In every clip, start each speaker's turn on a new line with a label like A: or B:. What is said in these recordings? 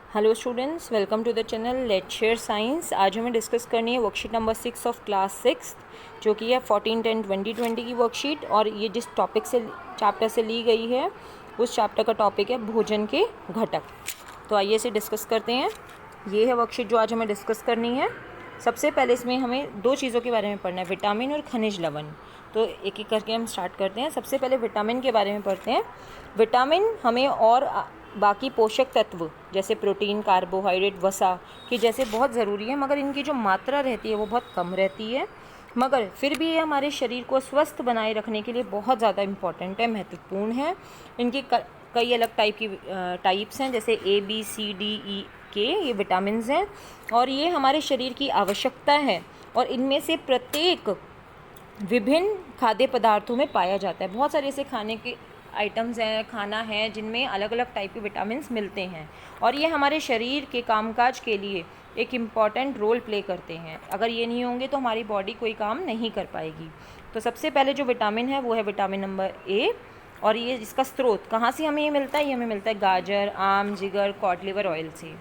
A: Hello students, welcome to the channel let's share science. आज हमें discuss करनी है वर्कशीट नंबर 6 ऑफ क्लास 6 जो कि है 14-10-2020 की वर्कशीट। और ये जिस टॉपिक से चैप्टर से ली गई है उस चैप्टर का टॉपिक है भोजन के घटक। तो आइए इसे डिस्कस करते हैं। ये है वर्कशीट जो आज हमें डिस्कस करनी है। सबसे पहले इसमें हमें दो चीज़ों के बारे में पढ़ना है, विटामिन और खनिज लवण। तो एक एक करके हम स्टार्ट करते हैं। सबसे पहले विटामिन के बारे में पढ़ते हैं। विटामिन हमें और बाकी पोषक तत्व जैसे प्रोटीन, कार्बोहाइड्रेट, वसा के जैसे बहुत ज़रूरी है, मगर इनकी जो मात्रा रहती है वो बहुत कम रहती है। मगर फिर भी ये हमारे शरीर को स्वस्थ बनाए रखने के लिए बहुत ज़्यादा इम्पॉर्टेंट है, महत्वपूर्ण है। इनकी कई अलग टाइप्स हैं, जैसे ABCDE ये विटामिन्स हैं और ये हमारे शरीर की आवश्यकता है। और इनमें से प्रत्येक विभिन्न खाद्य पदार्थों में पाया जाता है। बहुत सारे ऐसे खाने के आइटम्स हैं, खाना है जिनमें अलग अलग टाइप के विटामिन्स मिलते हैं और ये हमारे शरीर के कामकाज के लिए एक इम्पॉर्टेंट रोल प्ले करते हैं। अगर ये नहीं होंगे तो हमारी बॉडी कोई काम नहीं कर पाएगी। तो सबसे पहले जो विटामिन है वो है विटामिन नंबर A। और ये इसका स्रोत कहाँ से हमें ये मिलता है? ये हमें मिलता है गाजर, आम, जिगर, कॉड लिवर ऑयल से।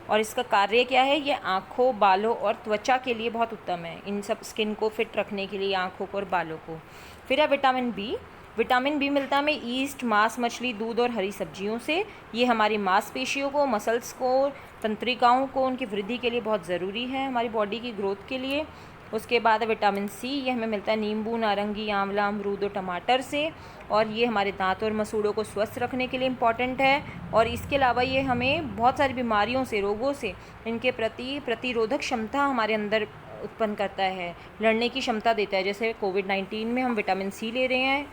A: और इसका कार्य क्या है? ये आँखों, बालों और त्वचा के लिए बहुत उत्तम है, इन सब स्किन को फिट रखने के लिए, आँखों को और बालों को। फिर है विटामिन B। विटामिन B मिलता है हमें ईस्ट, मांस, मछली, दूध और हरी सब्जियों से। ये हमारी मांसपेशियों को, मसल्स को, तंत्रिकाओं को, उनकी वृद्धि के लिए बहुत ज़रूरी है, हमारी बॉडी की ग्रोथ के लिए। उसके बाद है विटामिन C। ये हमें मिलता है नींबू, नारंगी, आंवला, अमरूद और टमाटर से। और ये हमारे दांत और मसूड़ों को स्वस्थ रखने के लिए इम्पॉर्टेंट है। और इसके अलावा ये हमें बहुत सारी बीमारियों से, रोगों से, इनके प्रति प्रतिरोधक क्षमता हमारे अंदर उत्पन्न करता है, लड़ने की क्षमता देता है। जैसे कोविड-19 में हम विटामिन C ले रहे हैं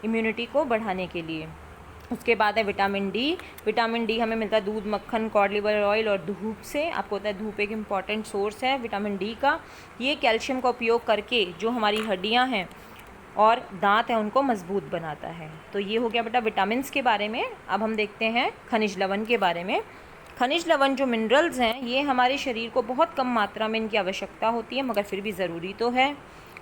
A: इम्यूनिटी को बढ़ाने के लिए। उसके बाद है विटामिन D। विटामिन D हमें मिलता है दूध, मक्खन, कॉड लिवर ऑयल और धूप से। आपको पता है धूप एक इम्पॉर्टेंट सोर्स है विटामिन D का। ये कैल्शियम का उपयोग करके जो हमारी हड्डियां हैं और दांत हैं उनको मजबूत बनाता है। तो ये हो गया बेटा विटामिन्स के बारे में। अब हम देखते हैं खनिज लवण के बारे में। खनिज लवण जो मिनरल्स हैं ये हमारे शरीर को बहुत कम मात्रा में इनकी आवश्यकता होती है, मगर फिर भी ज़रूरी तो है।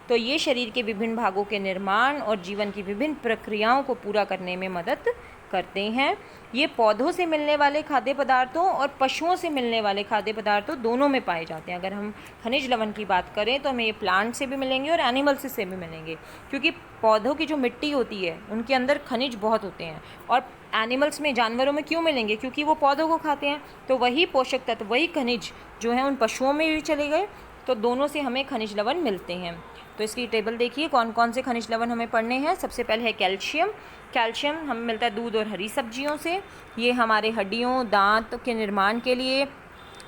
A: तो ये शरीर के विभिन्न भागों के निर्माण और जीवन की विभिन्न प्रक्रियाओं को पूरा करने में मदद करते हैं। ये पौधों से मिलने वाले खाद्य पदार्थों और पशुओं से मिलने वाले खाद्य पदार्थों दोनों में पाए जाते हैं। अगर हम खनिज लवण की बात करें तो हमें ये प्लांट से भी मिलेंगे और एनिमल्स से भी मिलेंगे, क्योंकि पौधों की जो मिट्टी होती है उनके अंदर खनिज बहुत होते हैं। और एनिमल्स में, जानवरों में क्यों मिलेंगे? क्योंकि वो पौधों को खाते हैं। तो वही पोषक तत्व, वही खनिज जो है उन पशुओं में भी चले गए। तो दोनों से हमें खनिज लवण मिलते हैं। तो इसकी टेबल देखिए कौन कौन से खनिज लवण हमें पढ़ने हैं। सबसे पहले है कैल्शियम। कैल्शियम हमें मिलता है दूध और हरी सब्जियों से। ये हमारे हड्डियों, दांत के निर्माण के लिए,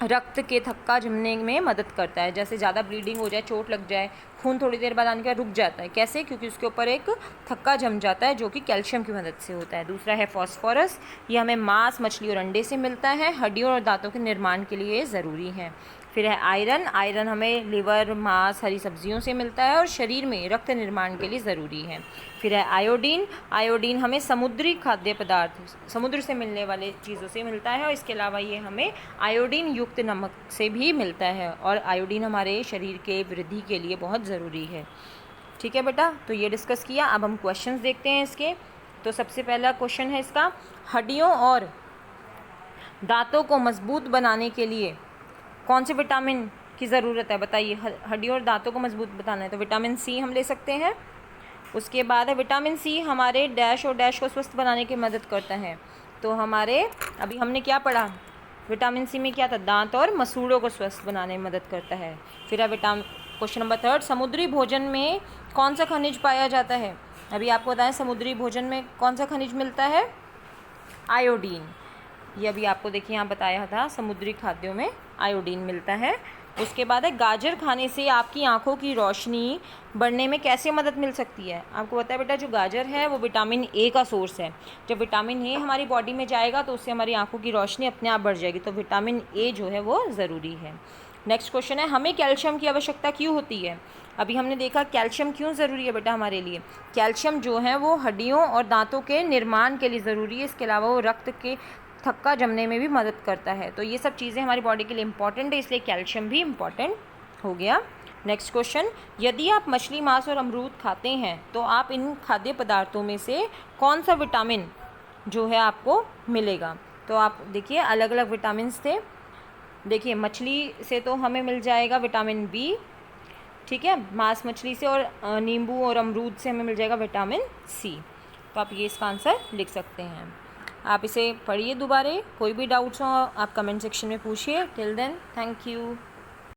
A: रक्त के थक्का जमने में मदद करता है। जैसे ज़्यादा ब्लीडिंग हो जाए, चोट लग जाए, खून थोड़ी देर बाद आने के बाद रुक जाता है। कैसे? क्योंकि उसके ऊपर एक थक्का जम जाता है जो कि कैल्शियम की मदद से होता है। दूसरा है फॉस्फोरस। ये हमें मांस, मछली और अंडे से मिलता है, हड्डियों और दांतों के निर्माण के लिए ज़रूरी है। फिर है आयरन। आयरन हमें लिवर, मांस, हरी सब्जियों से मिलता है और शरीर में रक्त निर्माण के लिए ज़रूरी है। फिर है आयोडीन। आयोडीन हमें समुद्री खाद्य पदार्थ, समुद्र से मिलने वाले चीज़ों से मिलता है और इसके अलावा ये हमें आयोडीन युक्त नमक से भी मिलता है। और आयोडीन हमारे शरीर के वृद्धि के लिए बहुत ज़रूरी है। ठीक है बेटा, तो ये डिस्कस किया। अब हम क्वेश्चंस देखते हैं इसके। तो सबसे पहला क्वेश्चन है इसका, हड्डियों और दांतों को मजबूत बनाने के लिए कौन से विटामिन की ज़रूरत है? बताइए। हड्डियों और दांतों को मजबूत बनाना है तो विटामिन C हम ले सकते हैं। उसके बाद है विटामिन C हमारे डैश और डैश को स्वस्थ बनाने की मदद करता है। तो हमारे अभी हमने क्या पढ़ा? विटामिन C में क्या था? दांत और मसूड़ों को स्वस्थ बनाने में मदद करता है। फिर है क्वेश्चन नंबर 3, समुद्री भोजन में कौन सा खनिज पाया जाता है? अभी आपको बताएं समुद्री भोजन में कौन सा खनिज मिलता है? आयोडीन। ये अभी आपको देखिए यहाँ बताया था, समुद्री खाद्यों में आयोडीन मिलता है। उसके बाद है गाजर खाने से आपकी आंखों की रोशनी बढ़ने में कैसे मदद मिल सकती है? आपको पता है बेटा जो गाजर है वो विटामिन A का सोर्स है। जब विटामिन A हमारी बॉडी में जाएगा तो उससे हमारी आंखों की रोशनी अपने आप बढ़ जाएगी। तो विटामिन A जो है वो ज़रूरी है। नेक्स्ट क्वेश्चन है, हमें कैल्शियम की आवश्यकता क्यों होती है? अभी हमने देखा कैल्शियम क्यों ज़रूरी है बेटा हमारे लिए। कैल्शियम जो है वो हड्डियों और दांतों के निर्माण के लिए ज़रूरी है। इसके अलावा वो रक्त के थक्का जमने में भी मदद करता है। तो ये सब चीज़ें हमारी बॉडी के लिए इंपॉर्टेंट है, इसलिए कैल्शियम भी इम्पॉर्टेंट हो गया। नेक्स्ट क्वेश्चन, यदि आप मछली, मांस और अमरूद खाते हैं तो आप इन खाद्य पदार्थों में से कौन सा विटामिन जो है आपको मिलेगा? तो आप देखिए अलग अलग विटामिन्स थे। देखिए मछली से तो हमें मिल जाएगा विटामिन बी, ठीक है, मांस मछली से, और नींबू और अमरूद से हमें मिल जाएगा विटामिन सी। तो आप ये इसका आंसर लिख सकते हैं। आप इसे पढ़िए दोबारा, कोई भी डाउट्स हो आप कमेंट सेक्शन में पूछिए। Till then thank you.